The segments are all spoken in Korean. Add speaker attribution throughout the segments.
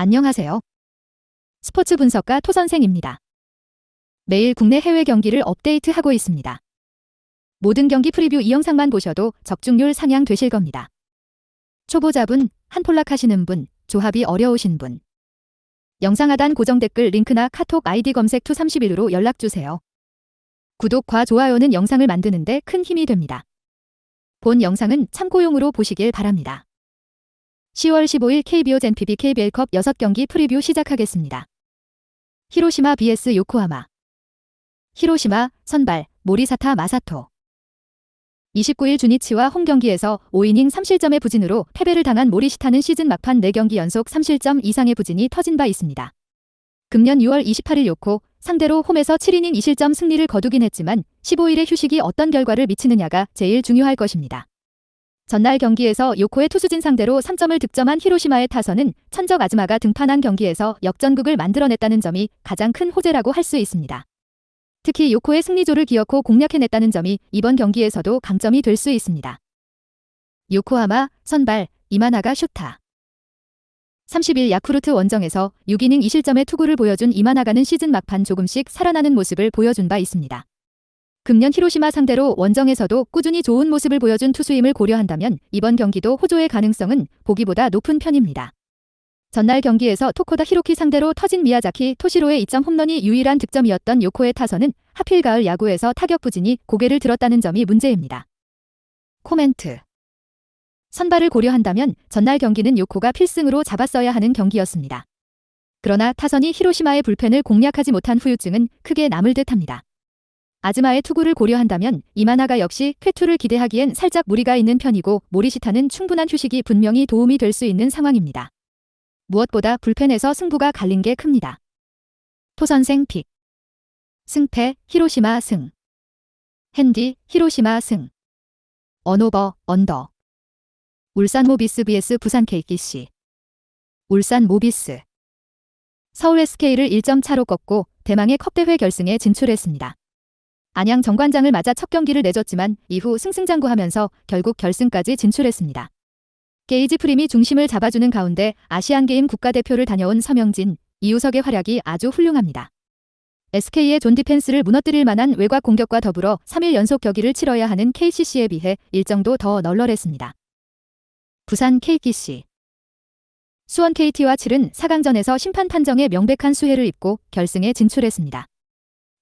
Speaker 1: 안녕하세요. 스포츠 분석가 토선생입니다. 매일 국내 해외 경기를 업데이트하고 있습니다. 모든 경기 프리뷰 이 영상만 보셔도 적중률 상향 되실 겁니다. 초보자분, 한폴락 하시는 분, 조합이 어려우신 분. 영상 하단 고정 댓글 링크나 카톡 아이디 검색 투31로 연락주세요. 구독과 좋아요는 영상을 만드는데 큰 힘이 됩니다. 본 영상은 참고용으로 보시길 바랍니다. 10월 15일 KBO 젠PB KBL컵 6경기 프리뷰 시작하겠습니다. 히로시마 vs 요코하마. 히로시마, 선발, 모리사타 마사토. 29일 주니치와 홈경기에서 5이닝 3실점의 부진으로 패배를 당한 모리시타는 시즌 막판 4경기 연속 3실점 이상의 부진이 터진 바 있습니다. 금년 6월 28일 요코, 상대로 홈에서 7이닝 2실점 승리를 거두긴 했지만 15일의 휴식이 어떤 결과를 미치느냐가 제일 중요할 것입니다. 전날 경기에서 요코의 투수진 상대로 3점을 득점한 히로시마의 타선은 천적 아즈마가 등판한 경기에서 역전극을 만들어냈다는 점이 가장 큰 호재라고 할 수 있습니다. 특히 요코의 승리조를 기어코 공략해냈다는 점이 이번 경기에서도 강점이 될 수 있습니다. 요코하마, 선발, 이마나가 슈타. 30일 야쿠르트 원정에서 6이닝 2실점의 투구를 보여준 이마나가는 시즌 막판 조금씩 살아나는 모습을 보여준 바 있습니다. 금년 히로시마 상대로 원정에서도 꾸준히 좋은 모습을 보여준 투수임을 고려한다면 이번 경기도 호조의 가능성은 보기보다 높은 편입니다. 전날 경기에서 토코다 히로키 상대로 터진 미야자키 토시로의 2점 홈런이 유일한 득점이었던 요코의 타선은 하필 가을 야구에서 타격 부진이 고개를 들었다는 점이 문제입니다. 코멘트. 선발을 고려한다면 전날 경기는 요코가 필승으로 잡았어야 하는 경기였습니다. 그러나 타선이 히로시마의 불펜을 공략하지 못한 후유증은 크게 남을 듯합니다. 아즈마의 투구를 고려한다면 이마나가 역시 쾌투를 기대하기엔 살짝 무리가 있는 편이고 모리시타는 충분한 휴식이 분명히 도움이 될 수 있는 상황입니다. 무엇보다 불펜에서 승부가 갈린 게 큽니다. 토선생 픽. 승패, 히로시마 승. 핸디, 히로시마 승. 언오버, 언더. 울산 모비스 vs 부산 KGC. 울산 모비스. 서울 SK를 1점 차로 꺾고 대망의 컵대회 결승에 진출했습니다. 안양 정관장을 맞아 첫 경기를 내줬지만 이후 승승장구하면서 결국 결승까지 진출했습니다. 게이지 프림이 중심을 잡아주는 가운데 아시안게임 국가대표를 다녀온 서명진, 이우석의 활약이 아주 훌륭합니다. SK의 존 디펜스를 무너뜨릴 만한 외곽 공격과 더불어 3일 연속 격기를 치러야 하는 KCC에 비해 일정도 더 널널했습니다. 부산 KGC. 수원 KT와 7은 4강전에서 심판 판정에 명백한 수혜를 입고 결승에 진출했습니다.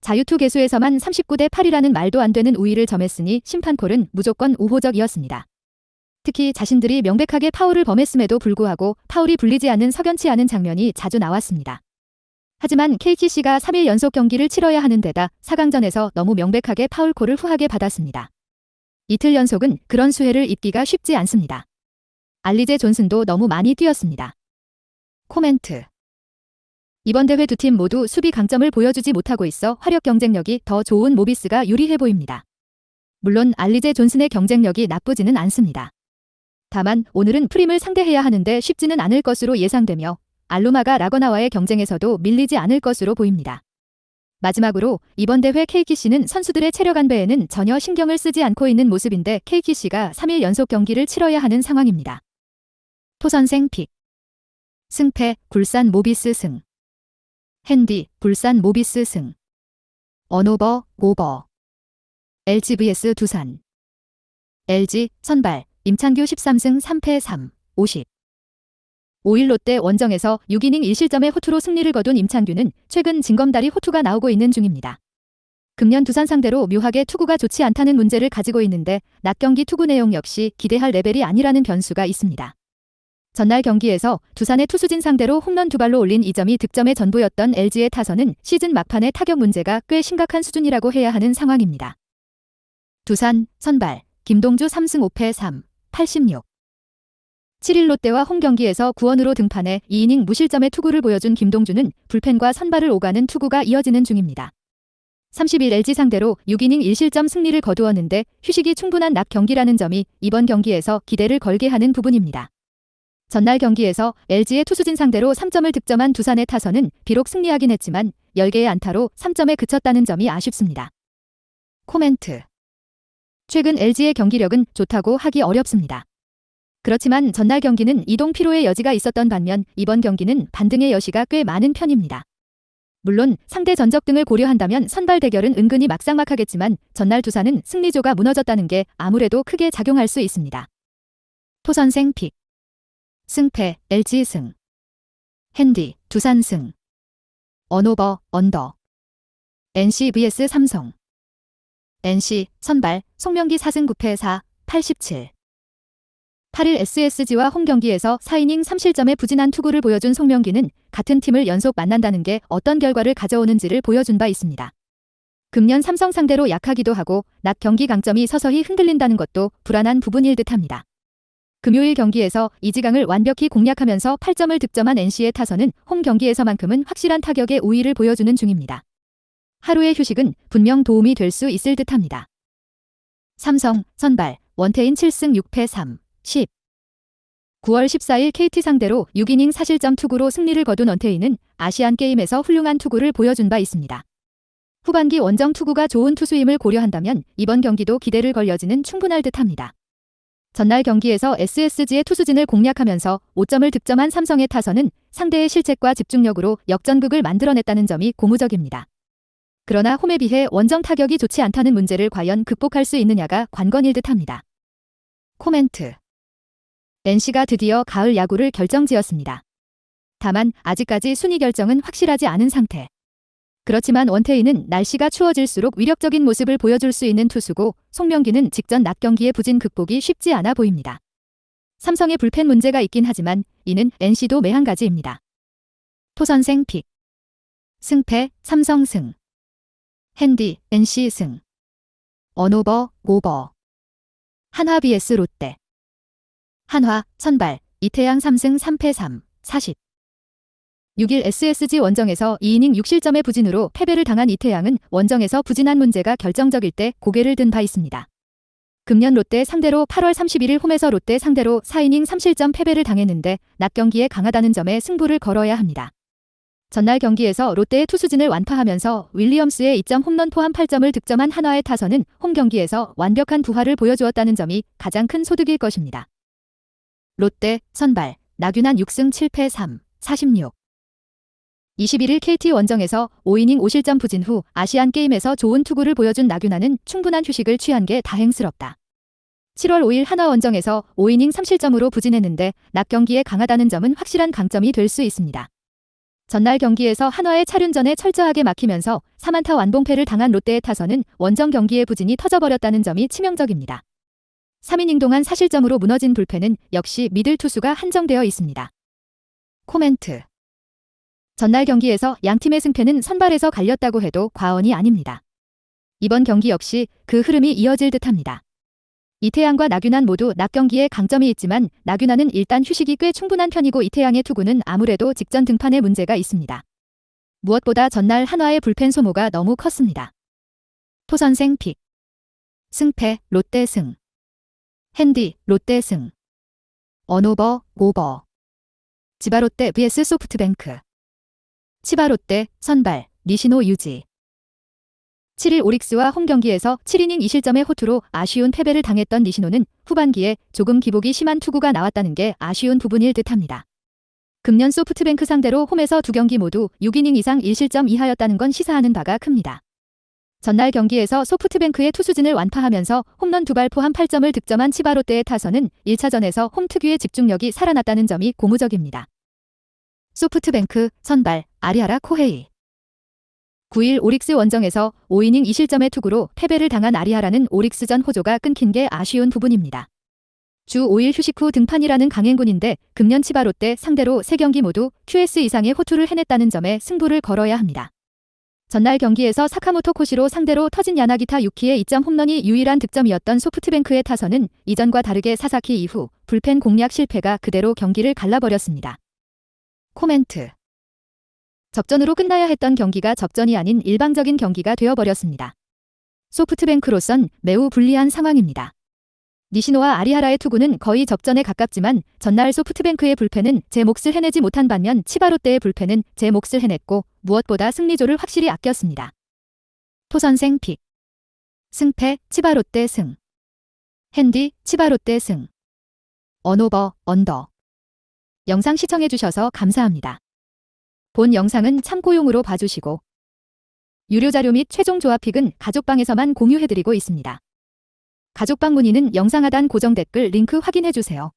Speaker 1: 자유투 개수에서만 39대 8이라는 말도 안 되는 우위를 점했으니 심판콜은 무조건 우호적이었습니다. 특히 자신들이 명백하게 파울을 범했음에도 불구하고 파울이 불리지 않는 석연치 않은 장면이 자주 나왔습니다. 하지만 KCC가 3일 연속 경기를 치러야 하는 데다 4강전에서 너무 명백하게 파울콜을 후하게 받았습니다. 이틀 연속은 그런 수혜를 입기가 쉽지 않습니다. 알리제 존슨도 너무 많이 뛰었습니다. 코멘트. 이번 대회 두 팀 모두 수비 강점을 보여주지 못하고 있어 화력 경쟁력이 더 좋은 모비스가 유리해 보입니다. 물론 알리제 존슨의 경쟁력이 나쁘지는 않습니다. 다만 오늘은 프림을 상대해야 하는데 쉽지는 않을 것으로 예상되며 알루마가 라거나와의 경쟁에서도 밀리지 않을 것으로 보입니다. 마지막으로 이번 대회 KGC는 선수들의 체력 안배에는 전혀 신경을 쓰지 않고 있는 모습인데 KGC가 3일 연속 경기를 치러야 하는 상황입니다. 토선생 픽. 승패, 굴산 모비스 승. 핸디, 불산 모비스 승. 언오버, 오버. LG vs 두산. LG, 선발, 임창규 13승 3패 3, 50. 5일 롯데 원정에서 6이닝 1실점의 호투로 승리를 거둔 임창규는 최근 징검다리 호투가 나오고 있는 중입니다. 금년 두산 상대로 묘하게 투구가 좋지 않다는 문제를 가지고 있는데 낮 경기 투구 내용 역시 기대할 레벨이 아니라는 변수가 있습니다. 전날 경기에서 두산의 투수진 상대로 홈런 2발로 올린 2점이 득점의 전부였던 LG의 타선은 시즌 막판의 타격 문제가 꽤 심각한 수준이라고 해야 하는 상황입니다. 두산, 선발, 김동주 3승 5패 3, 86. 7일 롯데와 홈경기에서 구원으로 등판해 2이닝 무실점의 투구를 보여준 김동주는 불펜과 선발을 오가는 투구가 이어지는 중입니다. 30일 LG 상대로 6이닝 1실점 승리를 거두었는데 휴식이 충분한 낮 경기라는 점이 이번 경기에서 기대를 걸게 하는 부분입니다. 전날 경기에서 LG의 투수진 상대로 3점을 득점한 두산의 타선은 비록 승리하긴 했지만 10개의 안타로 3점에 그쳤다는 점이 아쉽습니다. 코멘트. 최근 LG의 경기력은 좋다고 하기 어렵습니다. 그렇지만 전날 경기는 이동 피로의 여지가 있었던 반면 이번 경기는 반등의 여시가 꽤 많은 편입니다. 물론 상대 전적 등을 고려한다면 선발 대결은 은근히 막상막하겠지만 전날 두산은 승리조가 무너졌다는 게 아무래도 크게 작용할 수 있습니다. 토선생 픽. 승패 LG 승. 핸디 두산 승. 언오버 언더. NC vs 삼성. NC 선발 송명기 4승 9패 4, 87. 8일 SSG와 홈경기에서 4이닝 3실점의 부진한 투구를 보여준 송명기는 같은 팀을 연속 만난다는 게 어떤 결과를 가져오는지를 보여준 바 있습니다. 금년 삼성 상대로 약하기도 하고 낮 경기 강점이 서서히 흔들린다는 것도 불안한 부분일 듯합니다. 금요일 경기에서 이지강을 완벽히 공략하면서 8점을 득점한 NC의 타선은 홈 경기에서만큼은 확실한 타격의 우위를 보여주는 중입니다. 하루의 휴식은 분명 도움이 될 수 있을 듯합니다. 삼성 선발 원태인 7승 6패 3, 10. 9월 14일 KT 상대로 6이닝 4실점 투구로 승리를 거둔 원태인은 아시안게임에서 훌륭한 투구를 보여준 바 있습니다. 후반기 원정 투구가 좋은 투수임을 고려한다면 이번 경기도 기대를 걸 여지는 충분할 듯합니다. 전날 경기에서 SSG의 투수진을 공략하면서 5점을 득점한 삼성의 타선은 상대의 실책과 집중력으로 역전극을 만들어냈다는 점이 고무적입니다. 그러나 홈에 비해 원정 타격이 좋지 않다는 문제를 과연 극복할 수 있느냐가 관건일 듯합니다. 코멘트. NC가 드디어 가을 야구를 결정지었습니다. 다만 아직까지 순위 결정은 확실하지 않은 상태. 그렇지만 원태인은 날씨가 추워질수록 위력적인 모습을 보여줄 수 있는 투수고 송명기는 직전 낮 경기의 부진 극복이 쉽지 않아 보입니다. 삼성의 불펜 문제가 있긴 하지만 이는 NC도 매한가지입니다. 토선생 픽. 승패 삼성 승. 핸디 NC 승. 언오버 오버. 한화 vs 롯데. 한화 선발 이태양 3승 3패 3, 40. 6일 SSG 원정에서 2이닝 6실점의 부진으로 패배를 당한 이태양은 원정에서 부진한 문제가 결정적일 때 고개를 든 바 있습니다. 금년 롯데 상대로 8월 31일 홈에서 롯데 상대로 4이닝 3실점 패배를 당했는데 낮 경기에 강하다는 점에 승부를 걸어야 합니다. 전날 경기에서 롯데의 투수진을 완파하면서 윌리엄스의 2점 홈런 포함 8점을 득점한 한화의 타선은 홈 경기에서 완벽한 부하를 보여주었다는 점이 가장 큰 소득일 것입니다. 롯데 선발 나균환 6승 7패 3, 46. 21일 KT 원정에서 5이닝 5실점 부진 후 아시안게임에서 좋은 투구를 보여준 나균환은 충분한 휴식을 취한 게 다행스럽다. 7월 5일 한화 원정에서 5이닝 3실점으로 부진했는데 낮 경기에 강하다는 점은 확실한 강점이 될 수 있습니다. 전날 경기에서 한화의 차륜전에 철저하게 막히면서 3안타 완봉패를 당한 롯데의 타선은 원정 경기의 부진이 터져버렸다는 점이 치명적입니다. 3이닝 동안 4실점으로 무너진 불펜은 역시 미들 투수가 한정되어 있습니다. 코멘트. 전날 경기에서 양팀의 승패는 선발에서 갈렸다고 해도 과언이 아닙니다. 이번 경기 역시 그 흐름이 이어질 듯합니다. 이태양과 나균환 모두 낮 경기에 강점이 있지만 나균환은 일단 휴식이 꽤 충분한 편이고 이태양의 투구는 아무래도 직전 등판에 문제가 있습니다. 무엇보다 전날 한화의 불펜 소모가 너무 컸습니다. 토선생 픽. 승패 롯데 승. 핸디 롯데 승. 언오버 오버. 지바롯데 vs 소프트뱅크. 치바롯데 선발 니시노 유지. 7일 오릭스와 홈 경기에서 7이닝 2실점의 호투로 아쉬운 패배를 당했던 니시노는 후반기에 조금 기복이 심한 투구가 나왔다는 게 아쉬운 부분일 듯합니다. 금년 소프트뱅크 상대로 홈에서 2경기 모두 6이닝 이상 1실점 이하였다는 건 시사하는 바가 큽니다. 전날 경기에서 소프트뱅크의 투수진을 완파하면서 홈런 2발 포함 8점을 득점한 치바롯데의 타선은 1차전에서 홈 특유의 집중력이 살아났다는 점이 고무적입니다. 소프트뱅크 선발 아리아라 코헤이. 9일 오릭스 원정에서 5이닝 2실점의 투구로 패배를 당한 아리아라는 오릭스전 호조가 끊긴 게 아쉬운 부분입니다. 주 5일 휴식 후 등판이라는 강행군인데 금년 치바롯데 상대로 3경기 모두 QS 이상의 호투를 해냈다는 점에 승부를 걸어야 합니다. 전날 경기에서 사카모토 코시로 상대로 터진 야나기타 유키의 2점 홈런이 유일한 득점이었던 소프트뱅크의 타선은 이전과 다르게 사사키 이후 불펜 공략 실패가 그대로 경기를 갈라버렸습니다. 코멘트. 접전으로 끝나야 했던 경기가 접전이 아닌 일방적인 경기가 되어버렸습니다. 소프트뱅크로선 매우 불리한 상황입니다. 니시노와 아리하라의 투구는 거의 접전에 가깝지만 전날 소프트뱅크의 불펜은 제 몫을 해내지 못한 반면 치바롯데의 불펜은 제 몫을 해냈고 무엇보다 승리조를 확실히 아꼈습니다. 토선생 픽. 승패 치바롯데 승. 핸디 치바롯데 승. 언오버, 언더. 영상 시청해주셔서 감사합니다. 본 영상은 참고용으로 봐주시고 유료 자료 및 최종 조합픽은 가족방에서만 공유해드리고 있습니다. 가족방 문의는 영상 하단 고정 댓글 링크 확인해주세요.